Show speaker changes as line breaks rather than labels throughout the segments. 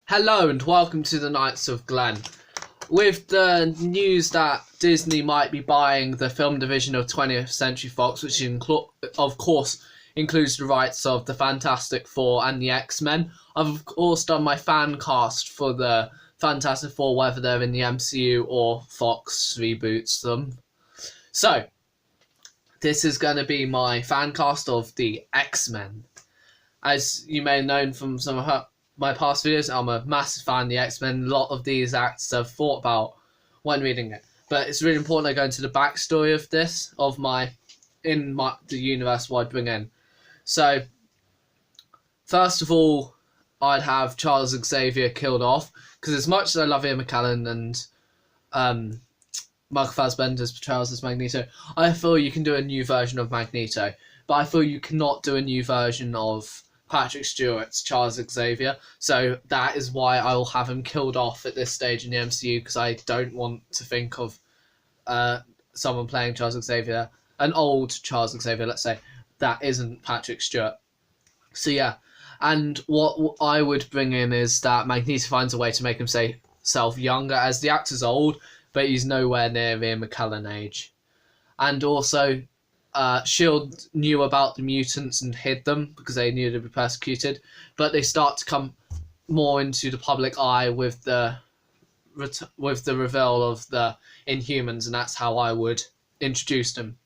Hello and welcome to the Knights of Glen. With the news that Disney might be buying the film division of 20th Century Fox, which of course includes the rights of the Fantastic Four and the X-Men, I've of course done my fan cast for the Fantastic Four, whether they're in the MCU or Fox reboots them. So, this is going to be my fan cast of the X-Men. As you may have known from some of my past videos, I'm a massive fan of the X-Men. A lot of these acts I've thought about when reading it. But it's really important I go into the backstory of this, the universe what I'd bring in. So, first of all, I'd have Charles Xavier killed off, because as much as I love Ian McKellen and Michael Fassbender's portrayals as Magneto, I feel you can do a new version of Magneto. But I feel you cannot do a new version of Patrick Stewart's Charles Xavier, so that is why I'll have him killed off at this stage in the MCU, because I don't want to think of someone playing Charles Xavier, an old Charles Xavier, let's say, that isn't Patrick Stewart. So yeah, and what I would bring in is that Magneto finds a way to make himself younger, as the actor's old, but he's nowhere near Ian McKellen age. And also, S.H.I.E.L.D. knew about the mutants and hid them because they knew they'd be persecuted, but they start to come more into the public eye with the reveal of the Inhumans, and that's how I would introduce them,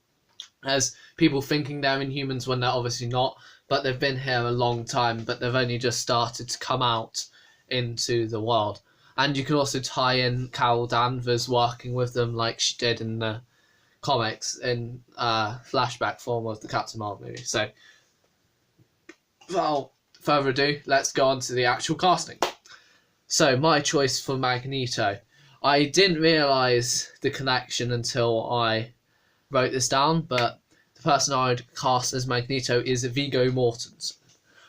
as people thinking they're Inhumans when they're obviously not, but they've been here a long time, but they've only just started to come out into the world. And you can also tie in Carol Danvers working with them like she did in the comics in flashback form of the Captain Marvel movie. So, without further ado, let's go on to the actual casting. So, my choice for Magneto. I didn't realise the connection until I wrote this down, but the person I'd cast as Magneto is Viggo Mortensen,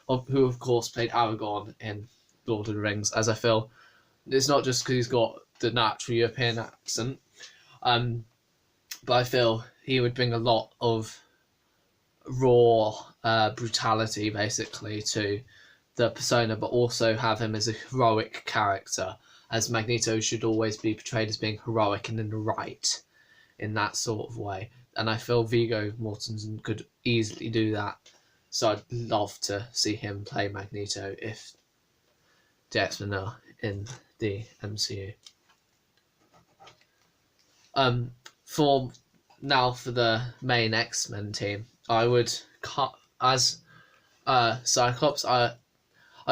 who of course played Aragorn in Lord of the Rings, as I feel it's not just because he's got the natural European accent, but I feel he would bring a lot of raw brutality, basically, to the persona, but also have him as a heroic character, as Magneto should always be portrayed as being heroic and in the right, in that sort of way. And I feel Viggo Mortensen could easily do that, so I'd love to see him play Magneto if the X-Men are in the MCU. For the main X-Men team, I would cut as Cyclops. I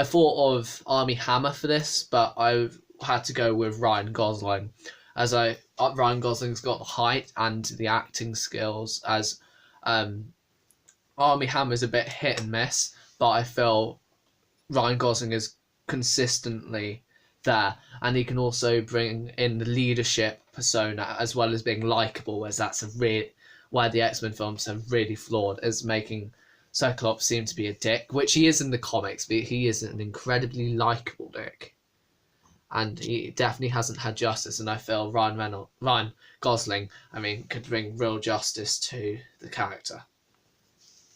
thought of Armie Hammer for this, but I had to go with Ryan Gosling, as Ryan Gosling's got the height and the acting skills, as Armie Hammer's a bit hit and miss, but I feel Ryan Gosling is consistently there, and he can also bring in the leadership persona as well as being likable, as that's where the X-Men films have really flawed, as making Cyclops seem to be a dick, which he is in the comics, but he is an incredibly likable dick, and he definitely hasn't had justice, and I feel Ryan Gosling, could bring real justice to the character.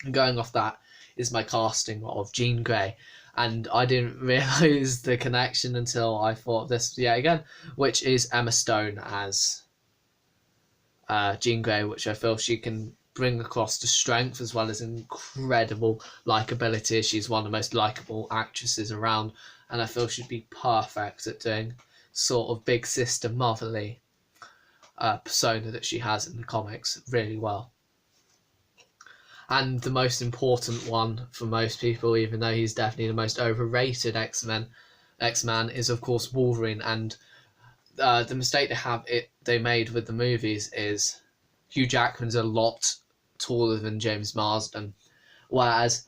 And going off that is my casting of Jean Grey. And I didn't realise the connection until I thought of this yet again, which is Emma Stone as Jean Grey, which I feel she can bring across the strength as well as incredible likability. She's one of the most likeable actresses around, and I feel she'd be perfect at doing sort of big sister motherly persona that she has in the comics really well. And the most important one for most people, even though he's definitely the most overrated X-Man, is of course Wolverine. And the mistake they made with the movies is Hugh Jackman's a lot taller than James Marsden, whereas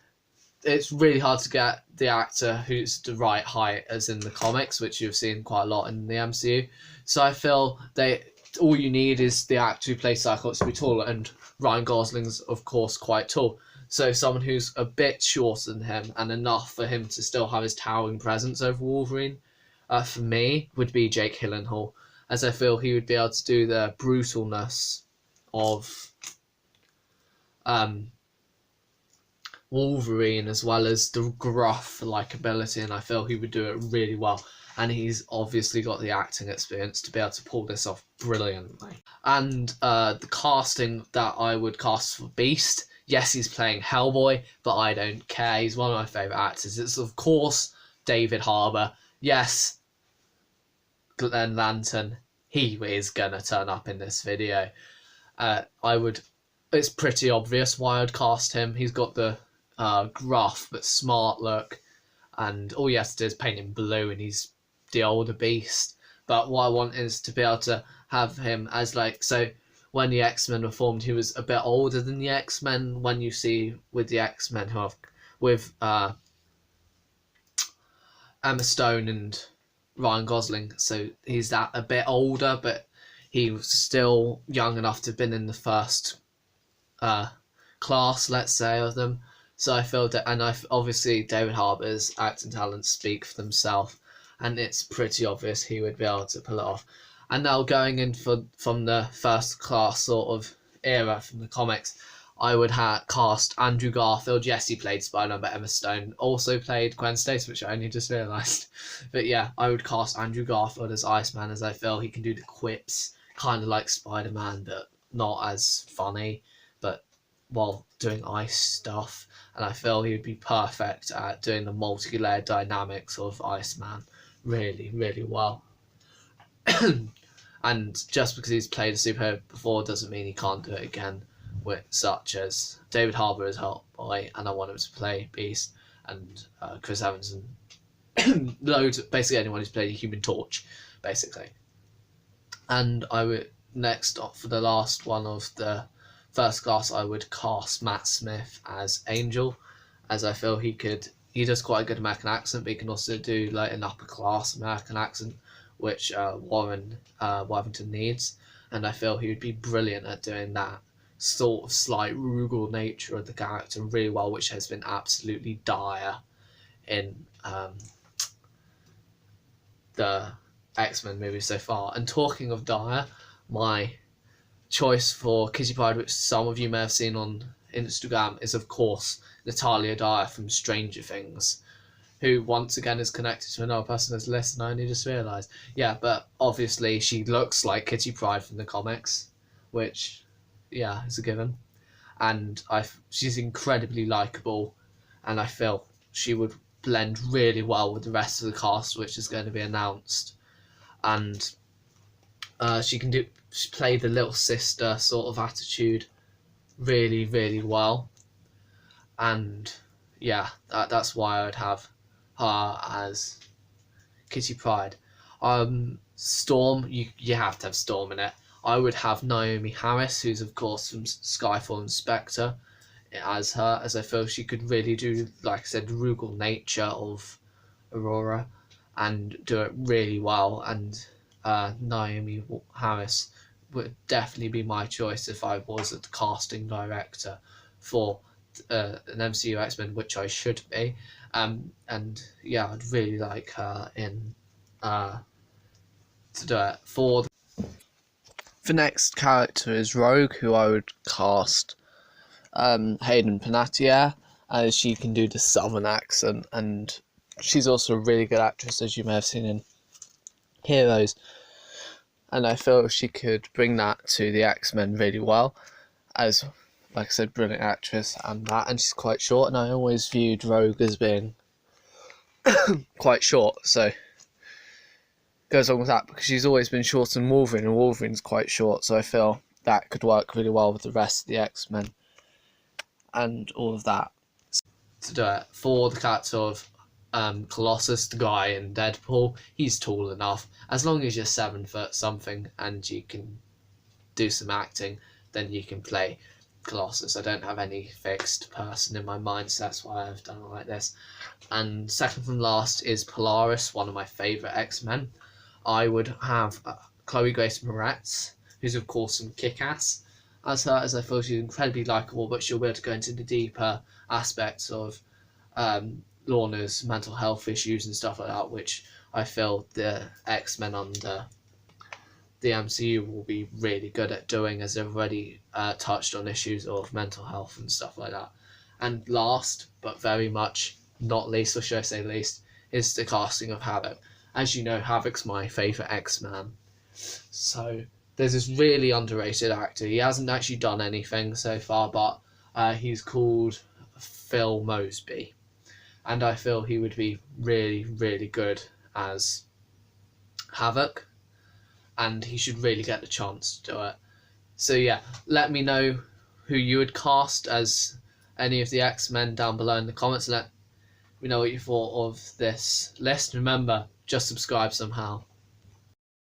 it's really hard to get the actor who's the right height as in the comics, which you've seen quite a lot in the MCU. So I feel all you need is the actor who plays Cyclops to be taller, and Ryan Gosling's of course quite tall, so someone who's a bit shorter than him and enough for him to still have his towering presence over Wolverine, for me, would be Jake Gyllenhaal, as I feel he would be able to do the brutalness of Wolverine, as well as the gruff likability, and I feel he would do it really well. And he's obviously got the acting experience to be able to pull this off brilliantly. And the casting that I would cast for Beast, yes, he's playing Hellboy, but I don't care. He's one of my favourite actors. It's, of course, David Harbour. Yes, Green Lantern. He is going to turn up in this video. It's pretty obvious why I'd cast him. He's got the gruff but smart look, and all you have to do is paint him blue and he's the older Beast. But what I want is to be able to have him as so when the X-Men were formed, he was a bit older than the X-Men. When you see with the X-Men who have with Emma Stone and Ryan Gosling, so he's that a bit older, but he was still young enough to have been in the first class, let's say, of them. So I feel that, and obviously David Harbour's acting talents speak for themselves, and it's pretty obvious he would be able to pull it off. And now going in from the first class sort of era from the comics, I would cast Andrew Garfield. Yes, he played Spider-Man, but Emma Stone also played Gwen Stacy, which I only just realised. But yeah, I would cast Andrew Garfield as Iceman, as I feel he can do the quips, kind of like Spider-Man, but not as funny, but while doing ice stuff. And I feel he would be perfect at doing the multi-layered dynamics of Iceman really, really well. And just because he's played a superhero before doesn't mean he can't do it again, with such as David Harbour as Hellboy, and I want him to play Beast, and Chris Evans and basically anyone who's played a Human Torch, basically. And I would next for the last one of the first class, I would cast Matt Smith as Angel, as I feel he does quite a good American accent, but he can also do like an upper class American accent, which Warren Worthington needs, and I feel he would be brilliant at doing that sort of slight rugal nature of the character really well, which has been absolutely dire in the X-Men movies so far. And talking of dire, my choice for Kitty Pryde, which some of you may have seen on Instagram, is of course Natalia Dyer from Stranger Things, who once again is connected to another person on this list, and I only just realised. Yeah, but obviously she looks like Kitty Pryde from the comics, which, yeah, is a given. And she's incredibly likeable, and I feel she would blend really well with the rest of the cast, which is going to be announced. And she play the little sister sort of attitude really, really well. And yeah, that's why I would have her as Kitty Pryde. Storm, you have to have Storm in it. I would have Naomi Harris, who's of course from Skyfall and Spectre, as her, as I feel she could really do, like I said, the rugal nature of Aurora and do it really well. And Naomi Harris would definitely be my choice if I was a casting director for an MCU X-Men, which I should be. And yeah, I'd really like her in to do it. The next character is Rogue, who I would cast Hayden Panettiere, as she can do the southern accent, and she's also a really good actress, as you may have seen in Heroes, and I feel she could bring that to the X-Men really well, as, like I said, brilliant actress, and she's quite short, and I always viewed Rogue as being quite short, so goes along with that, because she's always been shorter than Wolverine, and Wolverine's quite short, so I feel that could work really well with the rest of the X-Men and all of that. To do it for the character of Colossus, the guy in Deadpool, he's tall enough. As long as you're 7 foot something and you can do some acting, then you can play Colossus. I don't have any fixed person in my mind, so that's why I've done it like this. And second from last is Polaris, one of my favourite X-Men. I would have Chloe Grace Moretz, who's of course from Kick-Ass, as her, as I feel she's incredibly likeable, but she'll be able to go into the deeper aspects of Lorna's mental health issues and stuff like that, which I feel the X-Men under the MCU will be really good at doing, as they've already touched on issues of mental health and stuff like that. And last, but very much not least, or should I say least, is the casting of Havoc. As you know, Havoc's my favourite X-Man. So there's this really underrated actor. He hasn't actually done anything so far, but he's called Phil Mosby. And I feel he would be really, really good as Havoc. And he should really get the chance to do it. So yeah, let me know who you would cast as any of the X-Men down below in the comments. Let me know what you thought of this list. Remember, just subscribe somehow.